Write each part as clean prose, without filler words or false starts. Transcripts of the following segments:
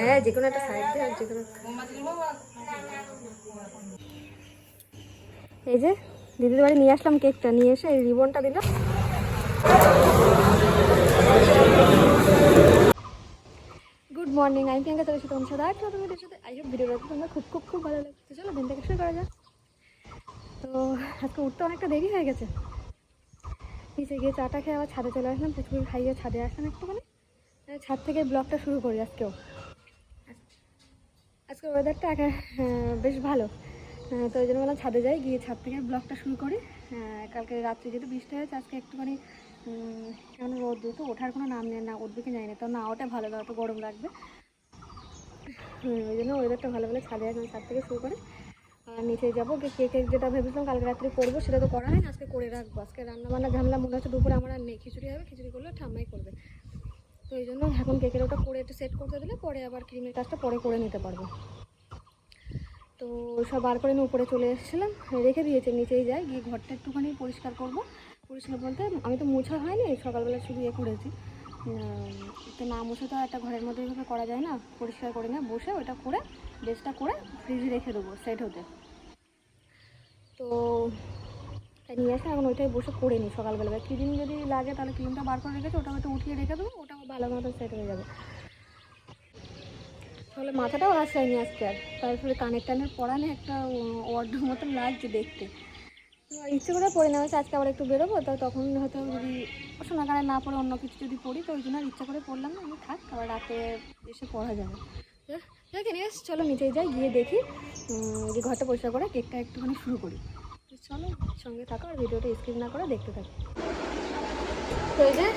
হ্যাঁ যে কোনো একটা সাইড দিয়ে যে কোনো। এই যে দিদির বাড়ি নিয়ে আসলাম কেকটা, নিয়ে এসে এই রিবনটা দিলাম। গুড মর্নিং, আমি প্রিয়াঙ্কা, চলে এসে তোমার সাথে আর তোমাদের সাথে আই হোপ ভিডিওটা তোমরা খুব খুব খুব ভালো লাগছে। চলো দিন থেকে শুরু করা যাক। তো আজকে উঠতে অনেকটা দেরি হয়ে গেছে, নিচে গিয়ে চাটা খেয়ে আবার ছাদে চলে আসলাম, পুচকুড়ি খাইয়ে ছাদে আসলাম একটুখানি। ছাদ থেকে ব্লগটা শুরু করি আজকেও। আজকে ওয়েদারটা বেশ ভালো, তো ওই জন্য বললাম ছাদে যাই, গিয়ে ছাদ থেকে ব্লগটা শুরু করি। কালকে রাত্রে যেহেতু বৃষ্টি হয়েছে, আজকে একটুখানি কেমন রোদ, তো ওঠার কোনো নাম নেই, না উঠবে কি যাই না, তো না ওটা ভালো, না তো গরম লাগবে। ওই জন্য ওয়েদারটা ভালো বলে ছাদে আসলাম, ছাদ থেকে শুরু করে আর নিচে যাবো। কেক যেটা ভেবেছিলাম কালকে রাত্রে করবো সেটা তো করা হয় না, আজকে করে রাখবো। আজকে রান্নাবান্না ঝামেলা মনে হচ্ছে দুপুরে আমার আর নেই, খিচুড়ি হবে, খিচুড়ি করলে ঠাম্মাই করবে। তো এই জন্য এখন কেকের ওটা করে একটু সেট করতে দিলে পরে আবার ক্রিমের কাজটা পরে করে নিতে পারবো। তো সব বার করে নিয়ে উপরে চলে এসেছিলাম, রেখে দিয়েছে, নিচেই যাই, গিয়ে ঘরটা একটুখানি পরিষ্কার করবো। পরিষ্কার বলতে আমি তো মোছা হয়নি, সকালবেলা শুধু করেছি, তো না মুছে তো একটা ঘরের মধ্যে এইভাবে করা যায় না। পরিষ্কার করে নিয়ে বসে ওটা করে ড্রেসটা করে ফ্রিজে রেখে দেবো সেট হতে। তো নিয়ে আসলে এখন ওইটাই বসে করে নিই সকালবেলা। ক্রিম যদি লাগে তাহলে ক্রিমটা বার করে রেখেছে, ওটা হয়তো উঠিয়ে রেখে দেবো, ওটাও ভালো মতো সেট হয়ে যাবে। তাহলে মাথাটাও আসায়নি আজকে আর, তারপরে কানের টানের পরানে একটা ওয়ার্ডের মতন লাগছে দেখতে। ইচ্ছে করে পরে নেওয়া হয়েছে, আজকে আবার একটু বেরোবো, তো তখন হয়তো যদি সোনা কানে না পরে অন্য কিছু যদি পড়ি, তো ওই জন্য আর ইচ্ছা করে পড়লাম না, আমি থাক, আবার রাতে এসে পড়া যাবে। দেখে নিয়ে চলো নিচেই যাই, গিয়ে দেখি যে ঘরটা পরিষ্কার করে কেকটা একটুখানি শুরু করি। চলো সঙ্গে থাকো আর ভিডিওটা স্কিপ না করে দেখতে থাকো। তো এই যে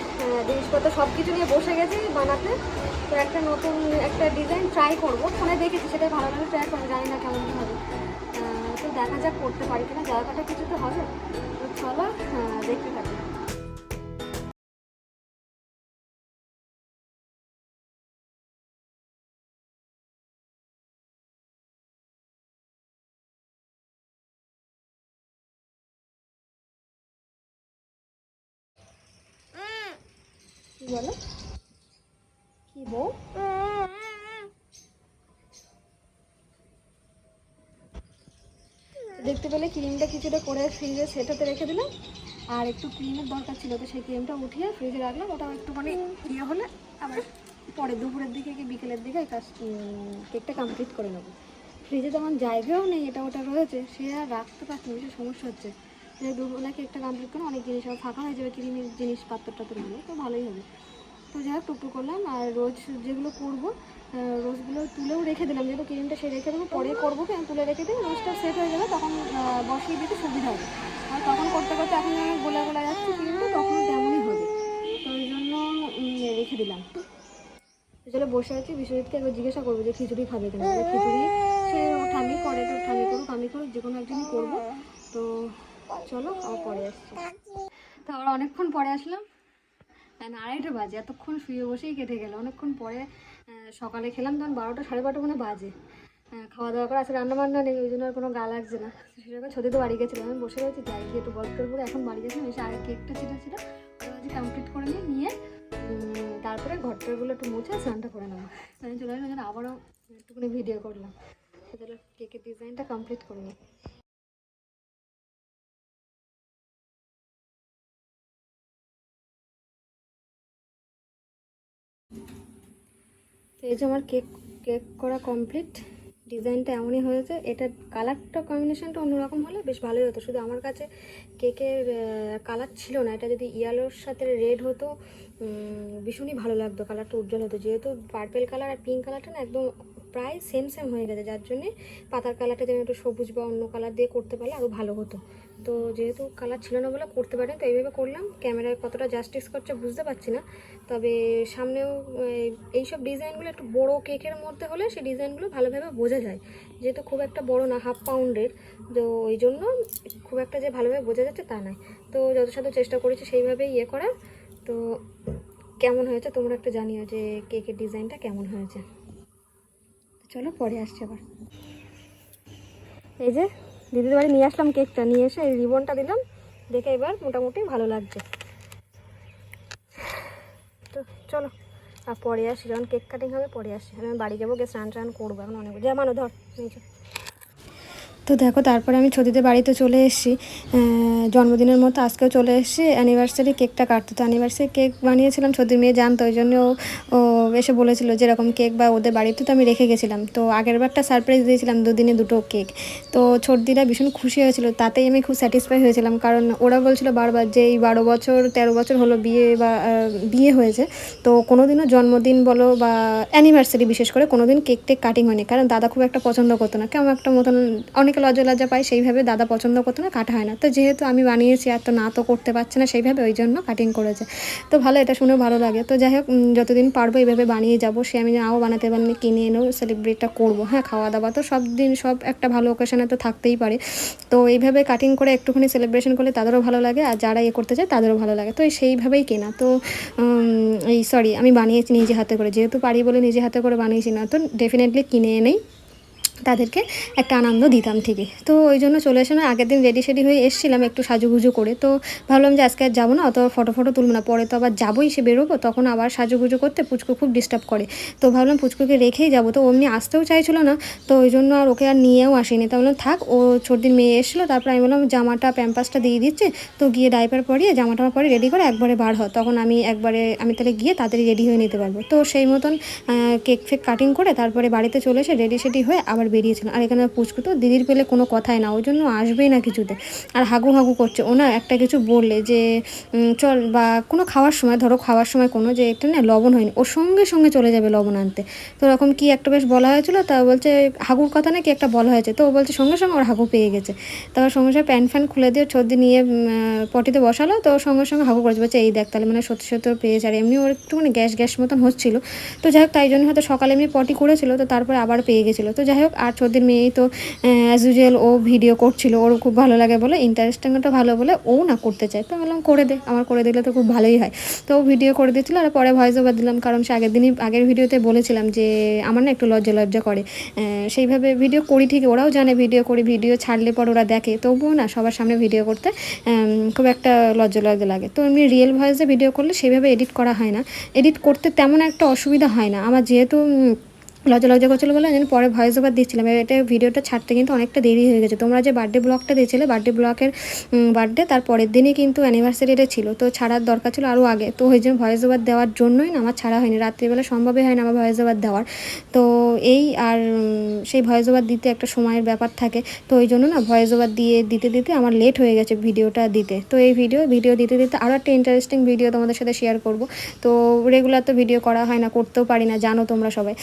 জিনিসপত্র সব কিছু নিয়ে বসে গেছি বানাতে। তো একটা নতুন একটা ডিজাইন ট্রাই করবো, ফোনে দেখেছি, সেটাই ভালো ভালো ট্রাই করবো, জানি না কেমন কী হবে। তো দেখা যাক করতে পারি কিনা, জায়গাটা কিছু তো হবে। তো চলো দেখতে থাকি। কি বলো, কি বউ? দেখতে পেলে ক্রিমটা কিছুটা করে ফ্রিজে সেটাতে রেখে দিলাম, আর একটু ক্রিমের দরকার ছিল, তো সেই ক্রিমটা উঠিয়ে ফ্রিজে রাখলাম। ওটাও একটুখানি ইয়ে হলে আবার পরে দুপুরের দিকে কি বিকেলের দিকে কাজ কেকটা কমপ্লিট করে নেবো। ফ্রিজে তেমন জায়গাও নেই, এটা ওটা রয়েছে, সে আর রাখতে পারছি না, বেশি সমস্যা হচ্ছে। যে দুপুরে কেকটা কমপ্লিট করে অনেক জিনিস আবার ফাঁকা হয়ে যাবে, ক্রিমের জিনিস পাত্র হলে তো ভালোই হবে। তো যাই হোক টুকটুক করলাম, আর রোজ যেগুলো করবো রোজগুলো তুলেও রেখে দিলাম, যেহেতু ক্রিমটা সে রেখে দেবো, পরে করবো কেন, তুলে রেখে দিই, রোজটা সেট হয়ে যাবে, তখন বসিয়ে দিতে সুবিধা হবে। আর তখন করতে করতে এখন যেমন গোলা যাচ্ছে ক্রিমটা, তখন তেমনই হবে, তো ওই জন্য রেখে দিলাম। চলে বসে আছি, বিশ্বজিৎকে একবার জিজ্ঞাসা করবো যে খিচুড়ি খাবে কিনা, খিচুড়ি সে ঠামি করে, তো ঠামি করুক আমি করুক, যে কোনো একজনই করবো। তো চলো আবার পরে আসছি। তো আমরা অনেকক্ষণ পরে আসলাম, 2:30 বাজে, এতক্ষণ শুয়ে বসেই কেটে গেল। অনেকক্ষণ পরে সকালে খেলাম, তখন 12টা 12:30 মানে বাজে। খাওয়া দাওয়া করে আজকে রান্নাবান্না নেই, ওই জন্য আর কোনো গা লাগছে না। সেরকম ছদি তো বাড়ি গেছিলাম, আমি বসে রয়েছি, যাই গিয়ে একটু গল্প করে এখন বাড়ি গেছিলাম, এসে আগে কেকটা ছিল ওটা আজকে কমপ্লিট করে নিয়ে তারপরে ঘরটারগুলো একটু মুছে স্নানটা করে নেবো। আমি চলে আসলাম, আবারও একটুখানি ভিডিও করলাম, তাহলে কেকের ডিজাইনটা কমপ্লিট করে নিই। তো এই যে আমার কেক করা কমপ্লিট, ডিজাইনটা এমনই হয়েছে। এটা কালারটা কম্বিনেশনটা অন্যরকম হলে বেশ ভালোই হতো, শুধু আমার কাছে কেকের কালার ছিল না। এটা যদি ইয়েলোর সাথে রেড হতো ভীষণই ভালো লাগতো, কালারটা উজ্জ্বল হতো। যেহেতু পার্পেল কালার আর পিঙ্ক কালারটা না একদম প্রায় সেম হয়ে গেছে, যার জন্যে পাতার কালারটা যেন একটু সবুজ বা অন্য কালার দিয়ে করতে পারলে আরও ভালো হতো। তো যেহেতু কালার ছিল না বলে করতে পারিনি, তো এইভাবে করলাম। ক্যামেরায় কতটা জাস্টিস করছে বুঝতে পারছি না, তবে সামনেও এইসব ডিজাইনগুলো একটু বড় কেকের মধ্যে হলে সেই ডিজাইনগুলো ভালোভাবে বোঝা যায়, যেহেতু খুব একটা বড় না, 1/2 পাউন্ডের, তো ওই জন্য খুব একটা যে ভালোভাবে বোঝা যাচ্ছে তা নয়। তো যথাসাধ্য চেষ্টা করেছি সেইভাবেই করার। তো কেমন হয়েছে তোমরা একটু জানিও যে কেকের ডিজাইনটা কেমন হয়েছে। চলো পরে আসছি আবার। এই যে দিদির বাড়ি নিয়ে আসলাম কেকটা, নিয়ে এসে এই রিবনটা দিলাম, দেখে এবার মোটামুটি ভালো লাগছে। তো চলো আর পরে আসি, যখন কেক কাটিং হবে পরে আসি। আমি বাড়ি যাবো, গিয়ে স্নান টান করবো, এখন অনেক জামানো ধর নিচে। তো দেখো তারপরে আমি ছদিদের বাড়িতে চলে এসেছি, জন্মদিনের মতো আজকেও চলে এসেছি অ্যানিভার্সারি কেকটা কাটতে। তো অ্যানিভার্সারি কেক বানিয়েছিলাম, ছদির মেয়ে জানতো, ওই জন্য ও এসে বলেছিল যে এরকম কেক, বা ওদের বাড়িতে তো আমি রেখে গেছিলাম। তো আগের বারটা সারপ্রাইজ দিয়েছিলাম 2 দিনে 2টো কেক। তো ছর্দিরা ভীষণ খুশি হয়েছিল, তাতেই আমি খুব স্যাটিসফাই হয়েছিলাম, কারণ ওরা বলছিল বারবার যে এই 12 বছর 13 বছর হলো বিয়ে, বা বিয়ে হয়েছে, তো কোনো দিনও জন্মদিন বলো বা অ্যানিভার্সারি বিশেষ করে কোনো দিন কেক টেক কাটিং হয়নি, কারণ দাদা খুব একটা পছন্দ করতো না, কেমন একটা মতন অনেকে লজ্জা লজ্জা পায়, সেইভাবে দাদা পছন্দ করতো না, কাটা হয় না। তো যেহেতু আমি বানিয়েছি আর তো না তো করতে পারছে না সেইভাবে, ওই জন্য কাটিং করেছে। তো ভালো, এটা শুনেও ভালো লাগে। তো যাই হোক, যতদিন পারবো এইভাবে বানিয়ে যাবো, সে আমি নাও বানাতে পারিনি, কিনে এনেও সেলিব্রেটটা করবো। হ্যাঁ, খাওয়া দাওয়া তো সব দিন সব একটা ভালো ওকেশনে তো থাকতেই পারে, তো এইভাবে কাটিং করে একটুখানি সেলিব্রেশন করলে তাদেরও ভালো লাগে, আর যারা করতে চায় তাদেরও ভালো লাগে। তো সেইভাবেই কেনা। তো আমি বানিয়েছি নিজে হাতে করে, যেহেতু পারি বলে নিজে হাতে করে বানিয়েছি, না তো ডেফিনেটলি কিনে এনেই তাদেরকে একটা আনন্দ দিতাম ঠিকই। তো ওই জন্য চলে এসে না, আগের দিন রেডি সেডি হয়ে এসেছিলাম একটু সাজুগুজু করে। তো ভাবলাম যে আজকে আর যাবো না, অত ফটো তুলবো না, পরে তো আবার যাবোই, সে বেরোবো, তখন আবার সাজুগুজু করতে পুচকু খুব ডিস্টার্ব করে। তো ভাবলাম পুচকুকে রেখেই যাবো, তো অমনি আসতেও চাইছিল না, তো ওই জন্য আর ওকে আর নিয়েও আসিনি। তো বললাম থাক, ও ছর্দির মেয়ে এসেছিলো, তারপর আমি বললাম জামাটা প্যাম্পাসটা দিয়ে দিচ্ছে, তো গিয়ে ডাইপার পরিয়ে জামাটা পরে রেডি করে একবারে বার হয়, তখন আমি তাহলে গিয়ে তাড়াতাড়ি রেডি হয়ে নিতে পারবো। তো সেই মতন কেক ফেক কাটিং করে তারপরে বাড়িতে চলে এসে রেডি সেডি হয়ে আবার বেরিয়েছিল। আর এখানে পুচকু তো দিদির পেলে কোনো কথাই না, ওই জন্য আসবেই না কিছুতে, আর হাগু হাগু করছে। ও না একটা কিছু বললে যে চল, বা কোনো খাওয়ার সময়, ধরো খাওয়ার সময় কোনো যে একটা না লবণ হয়নি, ওর সঙ্গে সঙ্গে চলে যাবে লবণ আনতে। তো ওরকম কি একটা বেশ বলা হয়েছিল, তা বলছে হাগুর কথা নাকি একটা বলা হয়েছে, তো ও বলছে সঙ্গে সঙ্গে ওর হাগু পেয়ে গেছে। তারপর সঙ্গে সঙ্গে প্যান ফ্যান খুলে দিয়ে ছর্দি নিয়ে পটিতে বসালো, তো সঙ্গে সঙ্গে হাগু করেছে, বলছে এই দেখ, তাহলে মানে সত্যি সত্যি ওর পেয়েছে। আর এমনি ওর একটুখানি গ্যাস মতন হচ্ছিলো, তো যাই হোক তাই জন্য হয়তো সকালে এমনি পটি করেছিল, তো তারপরে আবার পেয়ে গেছিলো। তো যাই হোক, আর ছর্দির মেয়েই তো অ্যাজ ইউজুয়াল ও ভিডিও করছিল, ওর খুব ভালো লাগে বলে, ইন্টারেস্টিংটা ভালো বলে ও না করতে চায়। তো বললাম করে দে, আমার করে দিলে তো খুব ভালোই হয়। তো ও ভিডিও করে দিচ্ছিলো, আর পরে ভয়েস ওভার দিলাম, কারণ সে আগের ভিডিওতে বলেছিলাম যে আমার না একটু লজ্জা করে, সেইভাবে ভিডিও করি ঠিকই, ওরাও জানে ভিডিও করি, ভিডিও ছাড়লে পর ওরা দেখে, তবুও না সবার সামনে ভিডিও করতে খুব একটা লজ্জা লাগে। তো এমনি রিয়েল ভয়েসে ভিডিও করলে সেইভাবে এডিট করা হয় না, এডিট করতে তেমন একটা অসুবিধা হয় না আমার, যেহেতু লজ্জা করছিলো বলে আমি পরে ভয়েস ওভার দিচ্ছিলাম। এটা ভিডিওটা ছাড়তে কিন্তু অনেকটা দেরি হয়ে গেছে। তোমরা যে বার্থডে ব্লগটা দিয়েছিলে, বার্থডে ব্লগের বার্থডে তার পরের দিনই কিন্তু অ্যানিভার্সারিটা ছিল, তো ছাড়ার দরকার ছিল আরও আগে, তো ওই জন্য ভয়েস ওভার দেওয়ার জন্যই না আমার ছাড়া হয়নি, রাত্রিবেলা সম্ভবই হয় না আমার ভয়েস ওভার দেওয়ার। তো এই আর সেই ভয়েস ওভার দিতে একটা সময়ের ব্যাপার থাকে, তো ওই জন্য না ভয়েস ওভার দিতে আমার লেট হয়ে গেছে ভিডিওটা দিতে। তো এই ভিডিও দিতে আরও একটা ইন্টারেস্টিং ভিডিও তোমাদের সাথে শেয়ার করব। তো রেগুলার তো ভিডিও করা হয় না, করতেও পারি না, জানো তোমরা সবাই,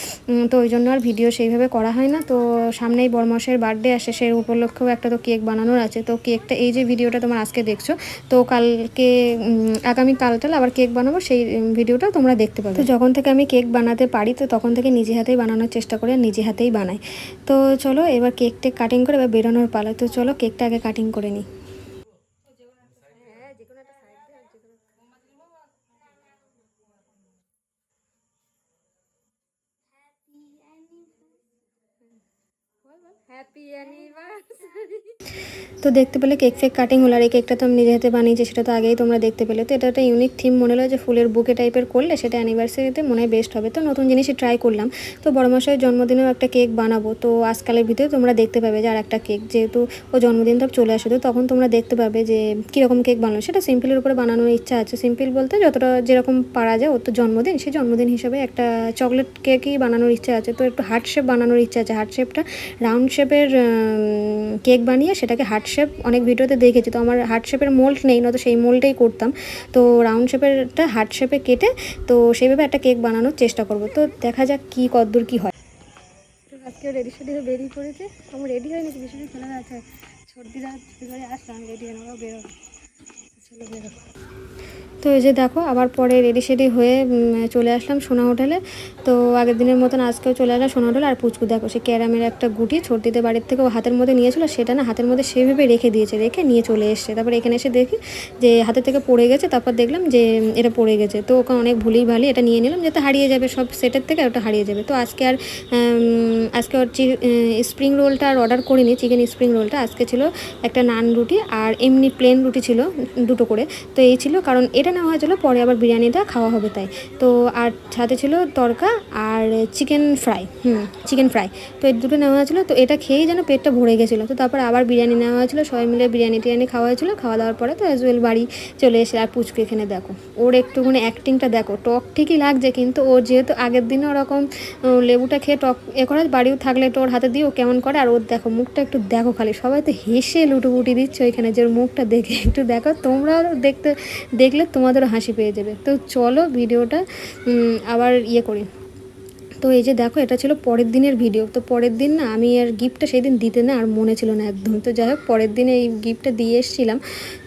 তো ওই জন্য আর ভিডিও সেইভাবে করা হয় না। তো সামনেই বড়মাসের বার্থডে আসে, সেই উপলক্ষেও একটা তো কেক বানানোর আছে। তো কেকটা, এই যে ভিডিওটা তোমার আজকে দেখছো, তো কালকে আগামীকালটাল আবার কেক বানাবো, সেই ভিডিওটা তোমরা দেখতে পাবে। তো যখন থেকে আমি কেক বানাতে পারি, তো তখন থেকে নিজে হাতেই বানানোর চেষ্টা করি, আর নিজে হাতেই বানাই। তো চলো এবার কেক টেক কাটিং করে এবার বেরোনোর পালা। তো চলো কেকটা আগে কাটিং করে নিই। Happy anniversary. তো দেখতে পেলে কেক ফেক কাটিং হলো, আর এই কেকটা তো আমি নিজে হাতে বানিয়েছি, সেটা তো আগেই তোমরা দেখতে পেলে। তো এটা একটা ইউনিক থিম মনে হলো যে ফুলের বুকে টাইপের করলে সেটা অ্যানিভার্সারিতে মনে হয় বেস্ট হবে। তো নতুন জিনিসই ট্রাই করলাম। তো বড়মশাইয়ের জন্মদিনেও একটা কেক বানাবো, তো আজকালের ভিতরে তোমরা দেখতে পাবে যে আর একটা কেক, যেহেতু ও জন্মদিন তো চলে আসে, তো তখন তোমরা দেখতে পাবে যে কীরকম কেক বানালো। সেটা সিম্পলের উপরে বানানোর ইচ্ছা আছে, সিম্পল বলতে যতটা যেরকম পারা যায়, ওর তো জন্মদিন, সেই জন্মদিন হিসাবে একটা চকলেট কেকই বানানোর ইচ্ছা আছে। তো একটু হার্ট শেপ বানানোর ইচ্ছা আছে, হার্ট শেপটা রাউন্ড শেপের কেক বানিয়ে সেটাকে হার্ট শেপ অনেক ভিডিওতে দেখেছি, তো আমার হার্ট শেপের মোল্ড নেই, না তো সেই মোল্ডটাই করতাম। তো রাউন্ড শেপেরটা হার্ট শেপে কেটে তো সেইভাবে একটা কেক বানানোর চেষ্টা করব। তো দেখা যাক কী কদ্দূর কী হয়। আজকে রেডি সেডি হয়ে বেরিয়ে পড়েছে, আমার রেডি হয়ে নিয়েছি, বেশি চলে গেছে, সর্দিরা করে আসলাম, রেডি হয়ে নেবো, বেরোবো, চলো বেরো। তো এই যে দেখো আবার পরে রেডি সেডি হয়ে চলে আসলাম সোনা হোটেলে। তো আগের দিনের মতন আজকেও চলে আসলাম সোনা হোটেলে। আর পুচকু দেখো সে ক্যারামের একটা গুটি ছর্দিতে বাড়ির থেকে ও হাতের মধ্যে নিয়েছিল, সেটা না হাতের মধ্যে সেভাবে রেখে নিয়ে চলে এসছে। তারপর এখানে এসে দেখি যে হাতের থেকে পড়ে গেছে, তারপর দেখলাম যে এটা পড়ে গেছে। তো ওকে অনেক ভুলেই ভালি এটা নিয়ে নিলাম, যাতে হারিয়ে যাবে, সব সেটের থেকে ওটা হারিয়ে যাবে। তো আজকে আর স্প্রিং রোলটা আর অর্ডার করিনি, চিকেন স্প্রিং রোলটা। আজকে ছিল একটা নান রুটি আর এমনি প্লেন রুটি ছিল 2টো করে। তো এই ছিল, কারণ এটা কেটে নেওয়া হয়েছিলো, পরে আবার বিরিয়ানিটা খাওয়া হবে তাই। তো আর সাথে ছিল তড়কা আর চিকেন ফ্রাই, চিকেন ফ্রাই। তো এই দুটো নেওয়া হয়েছিলো। তো এটা খেয়েই যেন পেটটা ভরে গেছিলো। তো তারপর আবার বিরিয়ানি নেওয়া হয়েছিলো, সবাই মিলে বিরিয়ানি খাওয়া হয়েছিলো। খাওয়া দাওয়ার পরে তো অ্যাজ ওয়েল বাড়ি চলে এসে। আর পুচকু এখানে দেখো, ওর একটুখানি অ্যাক্টিংটা দেখো, টক ঠিকই লাগছে কিন্তু ও যেহেতু আগের দিনে ওরকম লেবুটা খেয়ে টক করে, বাড়িও থাকলে তো ওর হাতে দিয়ে ও কেমন করে। আর ওর দেখো মুখটা একটু দেখো খালি, সবাই তো হেসে লুটোপুটি দিচ্ছে ওইখানে, যে ওর মুখটা দেখে একটু দেখো, তোমরাও দেখলে তোমাদেরও হাসি পেয়ে যাবে। তো চলো ভিডিওটা আবার করি। তো এই যে দেখো, এটা ছিল পরের দিনের ভিডিও। তো পরের দিন না আমি আর গিফটটা সেই দিন দিতে না আর মনে ছিল না একদম। তো যাই হোক পরের দিনে এই গিফটটা দিয়ে এসেছিলাম।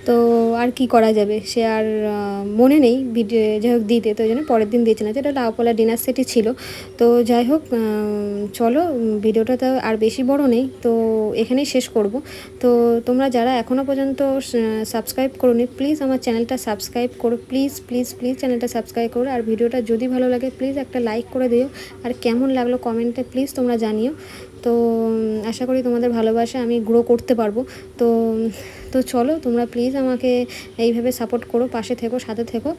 তো আর কি করা যাবে, সে আর মনে নেই ভিডিও যাই হোক দিতে, তো ওই জন্য পরের দিন দিয়েছিলাম। যেটা লাউপলা ডিনার সেটই ছিল। তো যাই হোক চলো ভিডিওটা তো আর বেশি বড় নেই, তো এখানেই শেষ করব। তো তোমরা যারা এখনও পর্যন্ত সাবস্ক্রাইব করোনি, প্লিজ আমার চ্যানেলটা সাবস্ক্রাইব করো, প্লিজ প্লিজ প্লিজ চ্যানেলটা সাবস্ক্রাইব করো। আর ভিডিওটা যদি ভালো লাগে প্লিজ একটা লাইক করে দিও। আর কেমন লাগলো কমেন্টে প্লিজ তোমরা জানিও। তো আশা করি তোমাদের ভালোবাসা আমি গ্রো করতে পারবো। তো চলো তোমরা প্লিজ আমাকে এইভাবে সাপোর্ট করো, পাশে থেকো, সাথে থেকো।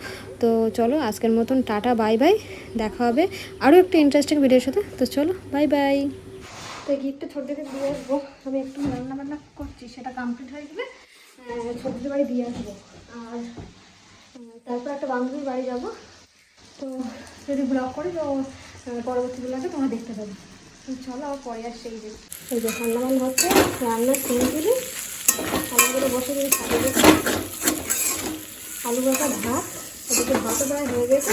তো চলো আজকের মতন টাটা, বাই বাই। দেখা হবে আরও একটু ইন্টারেস্টিং ভিডিওর সাথে। তো চলো বাই বাই। তো গিফটটা ছোটদেরকে দিয়ে আসবো, আমি একটু রান্না করছি, সেটা কমপ্লিট হয়ে গেলে ছোটদের বাড়ি দিয়ে আসবো। আর তারপর একটা বান্ধবীর বাড়ি যাবো। তো যদি ব্লগ করি তো পরবর্তী ব্লগে তোমরা দেখতে পাবে। তো চলো আবার পরে আসছে। এই যে রান্নাবান্না হচ্ছে, রান্নার সিম্পলি ভালো করে বসে দিয়ে খাবে গেছে আলু ভাজা, ভাত, ওদিকে ভাতও প্রায় হয়ে গেছে।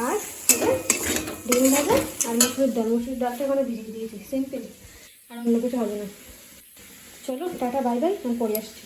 আর এটা ডিম ভাজা আর মুসুরির ডালটা মানে ভিজিয়ে দিয়েছি, সিম্পল, আর অন্য কিছু হবে না। চলো টাটা বাই বাই, আমি পরে আসছি।